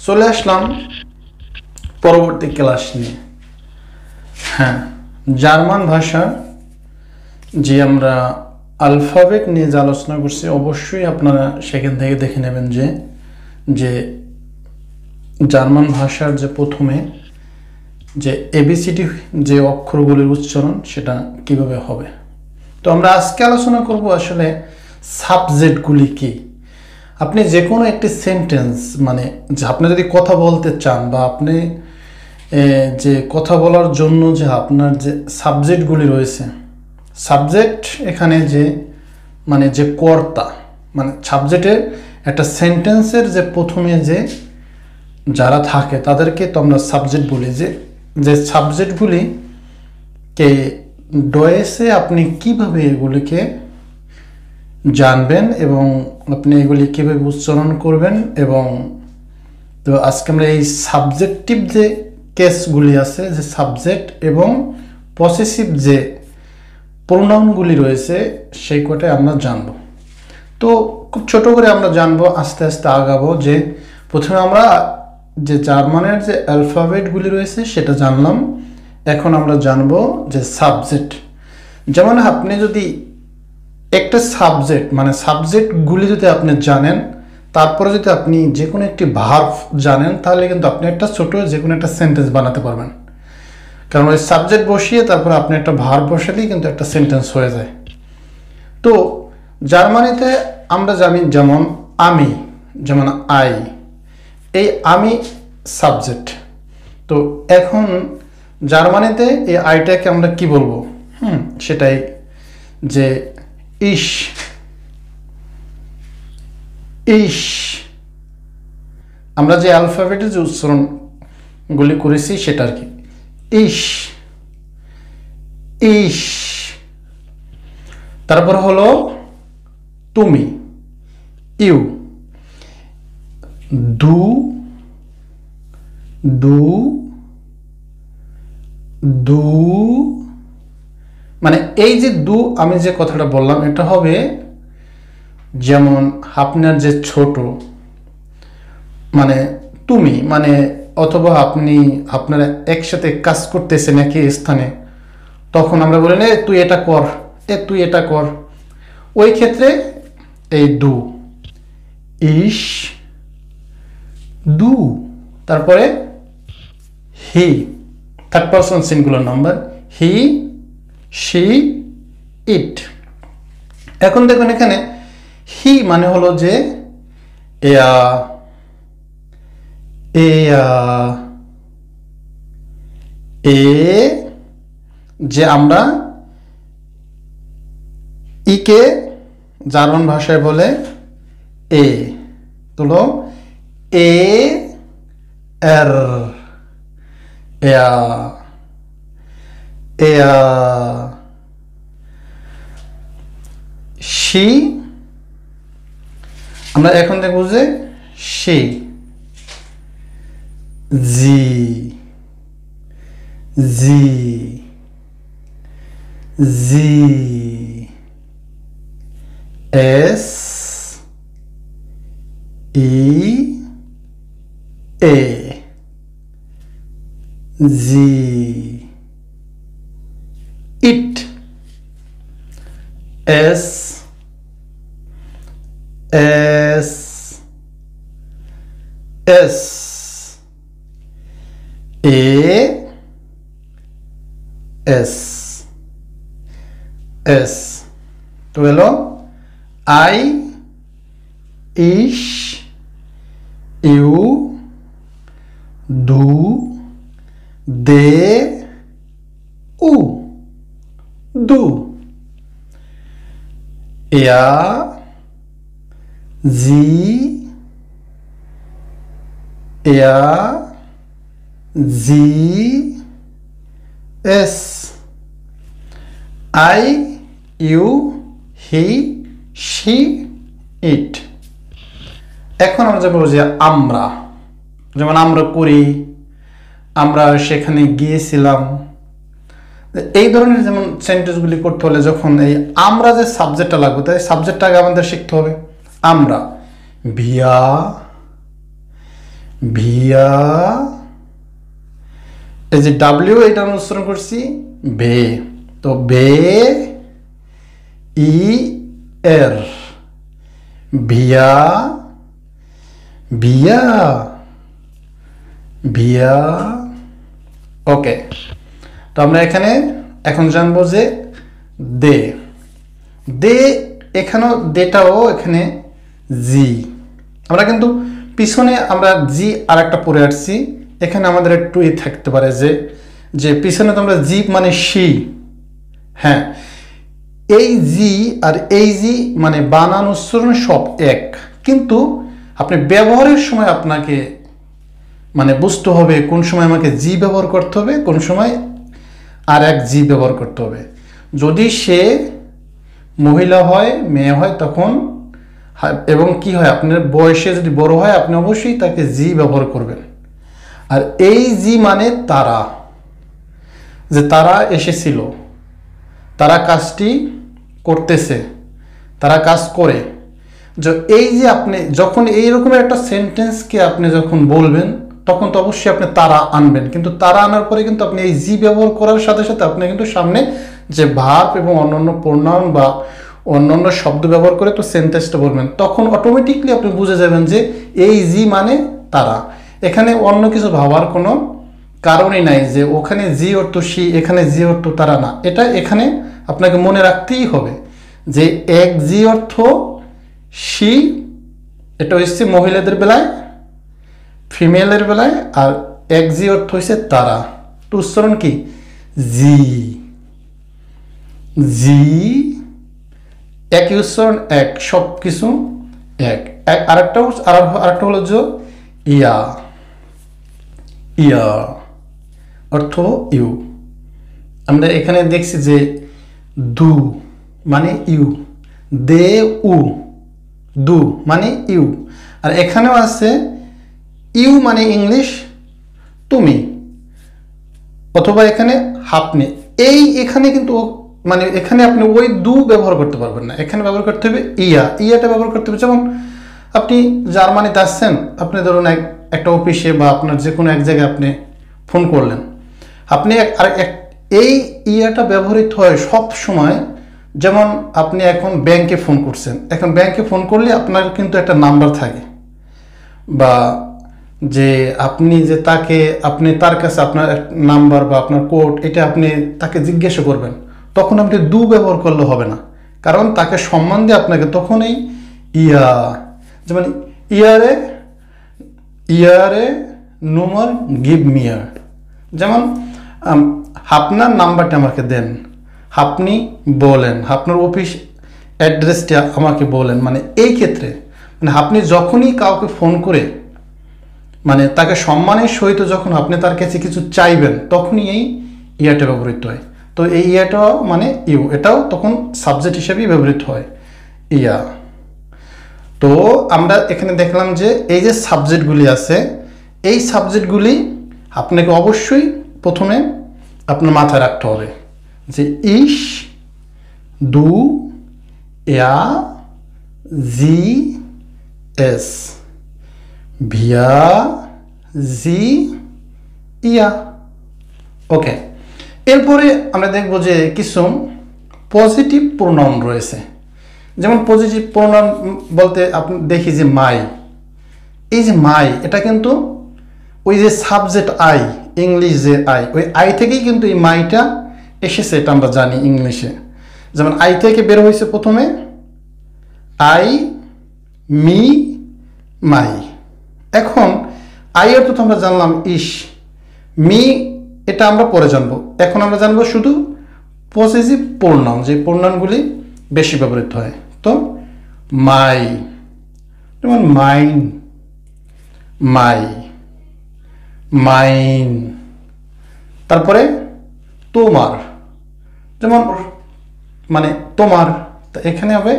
চলে আসলাম পরবর্তী ক্লাস নিয়ে। হ্যাঁ, জার্মান ভাষা যে আমরা অ্যালফাবেট নিয়ে যে আলোচনা করছি, অবশ্যই আপনারা সেখান থেকে দেখে নেবেন যে জার্মান ভাষার যে প্রথমে যে এবিসিডি যে অক্ষরগুলির উচ্চারণ সেটা কিভাবে হবে। তো আমরা আজকে আলোচনা করব আসলে সাবজেক্টগুলি কি। আপনি যে কোনো একটি সেন্টেন্স, মানে আপনি যদি কথা বলতে চান বা আপনি যে কথা বলার জন্য যে আপনার যে সাবজেক্টগুলি রয়েছে, সাবজেক্ট এখানে যে মানে যে কর্তা, মানে সাবজেক্টের একটা সেন্টেন্সের যে প্রথমে যে যারা থাকে তাদেরকে তো আমরা সাবজেক্ট বলি। যে সাবজেক্টগুলিকে ডয়েসে আপনি কিভাবে এগুলিকে জানবেন এবং আপনি এগুলি কীভাবে উচ্চারণ করবেন। এবং তো আজকে আমরা এই সাবজেক্টিভ যে কেসগুলি আছে, যে সাবজেক্ট এবং পসেসিভ যে প্রোনাউনগুলি রয়েছে, সেই কটাই আমরা জানব। তো খুব ছোট করে আমরা জানবো, আস্তে আস্তে আগাবো। যে প্রথমে আমরা যে জার্মানের যে অ্যালফাবেটগুলি রয়েছে সেটা জানলাম। এখন আমরা জানবো যে সাবজেক্ট। যেমন আপনি যদি একটা সাবজেক্ট, মানে সাবজেক্টগুলি যদি আপনি জানেন, তারপরে যদি আপনি যে কোনো একটি ভার্ব জানেন, তাহলে কিন্তু আপনি একটা ছোট যে কোনো একটা সেন্টেন্স বানাতে পারবেন। কারণ ওই সাবজেক্ট বসিয়ে তারপরে আপনি একটা ভার্ব বসালেই কিন্তু একটা সেন্টেন্স হয়ে যায়। তো জার্মানিতে আমরা জানি যেমন আমি, যেমন আই, এই আমি সাবজেক্ট। তো এখন জার্মানিতে এই আইটাকে আমরা কি বলবো? সেটাই যে ইশ। আমরা যে অ্যালফাবেটের যে উচ্চারণগুলি করেছি সেটা আর কি, ইশ। তারপর হলো তুমি, ইউ। দু মানে এই যে আমি যে কথাটা বললাম, এটা হবে যেমন আপনার যে ছোট, মানে তুমি, মানে অথবা আপনারা একসাথে কাজ করতেছেন একই স্থানে, তখন আমরা বলি না তুই এটা কর। ওই ক্ষেত্রে এই ইশ, তারপরে he, third person singular number, he, she, it. এখন দেখুন এখানে হি মানে হলো যে যে আমরা ইকে জার্মান ভাষায় বলে এ, তুলো এর, শি, আমরা এখন দেখব যে she, G, S, E, A, G, it, S, A, S. তো হলো I, is, you, they, do, G, S, I, you, he, she, it. এখন আমরা যাবো যে আমরা, যেমন আমরা করি, আমরা সেখানে গিয়েছিলাম, এই ধরনের যেমন সেন্টেন্সগুলি করতে হলে যখন এই আমরা যে সাবজেক্টটা লাগবে, তাই সাবজেক্টটাকে আমাদের শিখতে হবে। আমরা, wir, ভিয়া, এই যে ডাব্লিউ এটা আমরা উচ্চারণ করছি বে, তো বে ই এর, ভিয়া ভিয়া ভিয়া। ওকে, তো আমরা এখানে এখন জানবো যে দে, দে এখানেও দেটাও এখানে জি, আমরা কিন্তু পিছনে আমরা জি আর একটা পড়ে আসছি, এখানে আমাদের একটু থাকতে পারে যে যে পিছনে তো আমরা জি মানে সি, হ্যাঁ এই জি আর এই জি মানে বানান উচ্চারণ সব এক, কিন্তু আপনি ব্যবহারের সময় আপনাকে মানে বুঝতে হবে কোন সময় আমাকে জি ব্যবহার করতে হবে, কোন সময় আর এক জি ব্যবহার করতে হবে। যদি সে মহিলা হয় মেয়ে হয় তখন, এবং কি হয় আপনার বয়সে যদি বড় হয় আপনি অবশ্যই তাকে জি ব্যবহার করবেন। আর এই জি মানে তারা, যে তারা এসেছিল, তারা কাজটি করতেছে, তারা কাজ করে। এই যে আপনি যখন এইরকম একটা সেন্টেন্সকে আপনি যখন বলবেন তখন তো অবশ্যই আপনি তারা আনবেন, কিন্তু তারা আনার পরে কিন্তু আপনি এই জি ব্যবহার করার সাথে সাথে আপনি কিন্তু সামনে যে ভার্ব এবং অন্যান্য প্রোনাউন বা অন্যান্য শব্দ ব্যবহার করে তো সেন্টেন্সটা বলবেন, তখন অটোমেটিকলি আপনি বুঝে যাবেন যে এই জি মানে তারা। এখানে অন্য কিছু ভাবার কোনো কারণই নাই যে ওখানে জি অর্থ সি, এখানে জি অর্থ তারা না, এটা এখানে আপনাকে মনে রাখতেই হবে যে এক জি অর্থ সি, এটা হচ্ছে মহিলাদের বেলায়, ফিমেলের বেলায়, আর এক জি অর্থ হচ্ছে তারা। তো উচ্চারণ কি জি, জি একই উচ্চারণ এক, সব কিছু এক। আরেকটা হলো যে ইয়া, ইয়া অর্থ ইউ। আমরা এখানে দেখছি যে দু মানে ইউ, দে উ, দু মানে ইউ, আর এখানেও আছে ইউ মানে ইংলিশ তুমি, অথবা এখানে আপনি। এই এখানে কিন্তু মানে এখানে আপনি ওই দু ব্যবহার করতে পারবেন না, এখানে ব্যবহার করতে হবে ইয়া, ইয়াটা ব্যবহার করতে হবে। যেমন আপনি জার্মানিতে আসছেন, আপনি ধরুন একটা অফিসে বা আপনার যে কোনো এক জায়গায় আপনি ফোন করলেন, আপনি এই ইয়াটা ব্যবহৃত হয় সব সময়। যেমন আপনি এখন ব্যাংকে ফোন করছেন, এখন ব্যাংকে ফোন করলে আপনার কিন্তু একটা নাম্বার থাকে, বা যে আপনি যে তাকে আপনি তার কাছে আপনার নাম্বার বা আপনার কোড এটা আপনি তাকে জিজ্ঞাসা করবেন, তখন আপনি দু ব্যবহার করলে হবে না, কারণ তাকে সম্মান দিয়ে আপনাকে তখনই ইয়া, যেমন ইয়ারে, ইয়ারে নোমার গিভ মিয়ার, যেমন আপনার নাম্বারটা আমাকে দেন, আপনি বলেন আপনার অফিস অ্যাড্রেসটা আমাকে বলেন। মানে এই ক্ষেত্রে মানে আপনি যখনই কাউকে ফোন করে মানে তাকে সম্মানের সহিত যখন আপনি তার কাছে কিছু চাইবেন তখনই এই ইয়াটা ব্যবহৃত হয়। তো এই ইয়াটাও মানে ইউ, এটাও তখন সাবজেক্ট হিসেবেই ব্যবহৃত হয় ইয়া। তো আমরা এখানে দেখলাম যে এই যে সাবজেক্টগুলি আছে, এই সাবজেক্টগুলি আপনাকে অবশ্যই প্রথমে আপনার মাথায় রাখতে হবে যে ইশ, দু, ইয়া, জি, এস, ভিয়া, জি, ইয়া। ওকে, এরপরে আমরা দেখব যে কিছু পজিটিভ প্রোনাউন রয়েছে। যেমন পজিটিভ প্রোনাউন বলতে আপনি দেখি যে মাই, এই যে মাই এটা কিন্তু ওই যে সাবজেক্ট আই, ইংলিশ যে আই, ওই আই থেকেই কিন্তু এই মাইটা এসেছে, এটা আমরা জানি ইংলিশে। যেমন আই থেকে বের হয়েছে প্রথমে আই, মি, মাই। এখন আই অর্থ তো আমরা জানলাম ইস, মি এটা আমরা পরে জানবো, এখন আমরা জানবো শুধু পজিটিভ প্রোনাউন, যে প্রোনাউনগুলি বেশি ব্যবহৃত হয়। তো মাই, যেমন মাইন, মাই, মাইন। তারপরে তোমার, যেমন মানে তোমার, এখানে হবে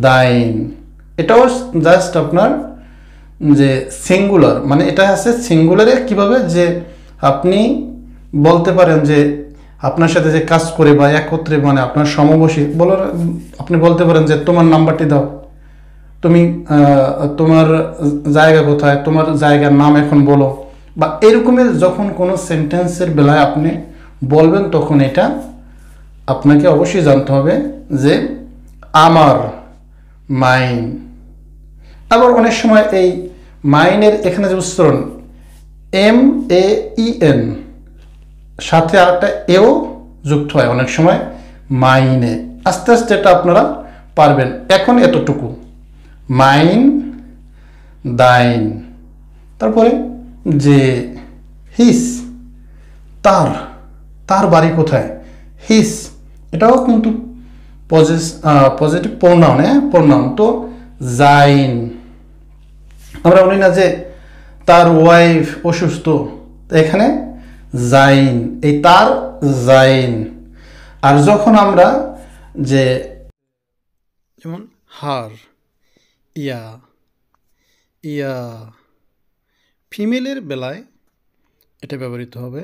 দাইন। এটাও জাস্ট আপনার যে সিঙ্গুলার, মানে এটা আছে সিঙ্গুলারে কিভাবে যে আপনি বলতে পারেন যে আপনার সাথে যে কাজ করে বা একত্রে মানে আপনার সমবয়সী বলার, আপনি বলতে পারেন যে তোমার নাম্বারটি দাও, তুমি তোমার জায়গা কোথায়, তোমার জায়গার নাম এখন বলো, বা এরকমের যখন কোনো সেন্টেন্সের বেলায় আপনি বলবেন তখন এটা আপনাকে অবশ্যই জানতে হবে যে আমার, মাইন। আবার অনেক সময় এই মাইনের এখানে যে উচ্চারণ MAEN সাথে আরেকটা এও যুক্ত হয় অনেক সময় মাইনে। আস্তে আস্তে এটা আপনারা পারবেন। এখন এতটুকু মাইন, দাইন, তারপরে যে হিস, তার বাড়ি কোথায়, হিস, এটাও কিন্তু পজিটিভ প্রোনাউন, প্রোনাউন। তো জাইন, আমরা বলি না যে তার ওয়াইফ অসুস্থ, এখানে জাইন, এই তার জাইন। আর যখন আমরা যে যেমন হার, ইয়া ফিমেলের বেলায় এটা ব্যবহৃত হবে,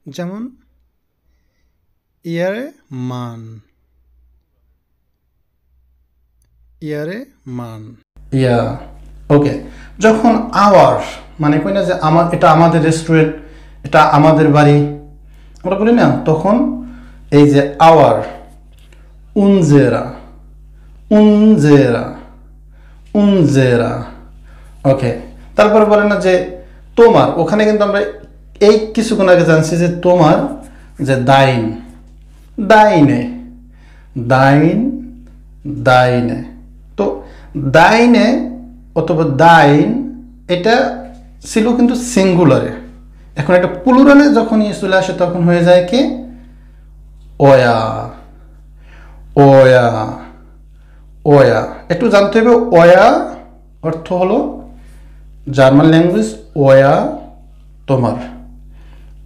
যেমন ইয়ারে মান, ইয়া। ওকে, যখন আওয়ার মানে কই না যে আমার, এটা আমাদের রেস্টুরেন্ট, এটা আমাদের বাড়ি, আমরা বলি না, তখন এই যে আওয়ার, উনজেরা। ওকে, তারপরে বলে না যে তোমার, ওখানে কিন্তু আমরা এই কিছুক্ষণ আগে জানছি যে তোমার যে দাইনে, তো দাইনে অথবা দাইন এটা ছিল কিন্তু সিঙ্গুলারে, এখন এটা প্লুরালে যখন চলে আসে তখন হয়ে যায় কি ওয়া। একটু জানতে হবে, ওয়া অর্থ হলো জার্মান ল্যাঙ্গুয়েজ ওয়া তোমার,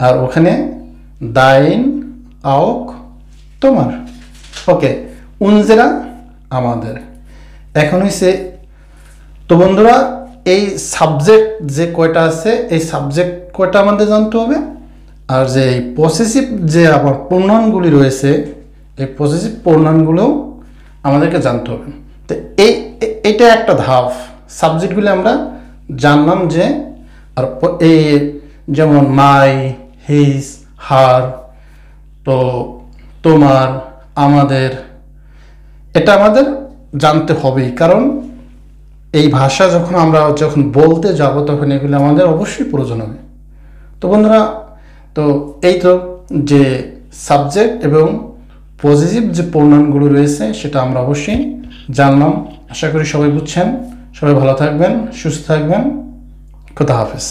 আর ওখানে দাইন আওক তোমার। ওকে, উনজেরা আমাদের। এখন হইছে, তো বন্ধুরা এই সাবজেক্ট যে কয়টা আছে, এই সাবজেক্ট কয়টা আমাদের জানতে হবে, আর যে এই পসেসিভ যে আবার প্রোনাউনগুলি রয়েছে, এই পসেসিভ প্রোনাউনগুলোও আমাদেরকে জানতে হবে। তো এইটা একটা ধাপ, সাবজেক্টগুলি আমরা জানলাম যে, আর এই যেমন মাই, হিজ, হার, তো তোমার, আমাদের, এটা আমাদের জানতে হবেই, কারণ এই ভাষা যখন বলতে যাব তখন এগুলো আমাদের অবশ্যই প্রয়োজন হবে। তো বন্ধুরা, তো এই তো যে সাবজেক্ট এবং পজিটিভ যে প্রোনাউনগুলো রয়েছে সেটা আমরা অবশ্যই জানলাম। আশা করি সবাই বুঝছেন। সবাই ভালো থাকবেন, সুস্থ থাকবেন। খোদা হাফেজ।